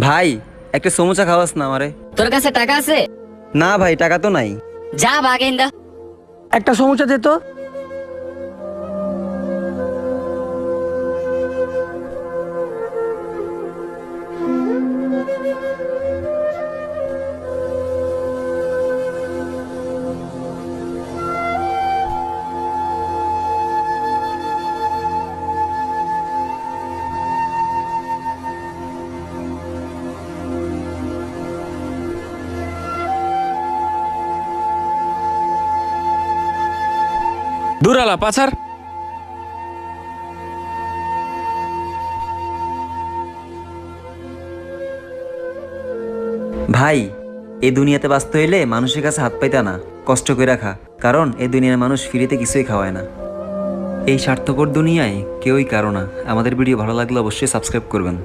ভাই, একটা সমুচা খাওয়াস না আমারে? তোর কাছে টাকা আছে? না ভাই, টাকা তো নাই। যা বাগেন্দা। একটা সমস্যা দে তো। দূরালা পাছার। ভাই, এই দুনিয়াতে বাঁচতে হইলে মানুষের কাছে হাত পাইতা না, কষ্ট করে রাখা। কারণ এই দুনিয়ার মানুষ ফ্রিতে কিছুই খাওয়ায় না। এই স্বার্থপর দুনিয়ায় কেউই কারো না। আমাদের ভিডিও ভালো লাগলে অবশ্যই সাবস্ক্রাইব করবেন।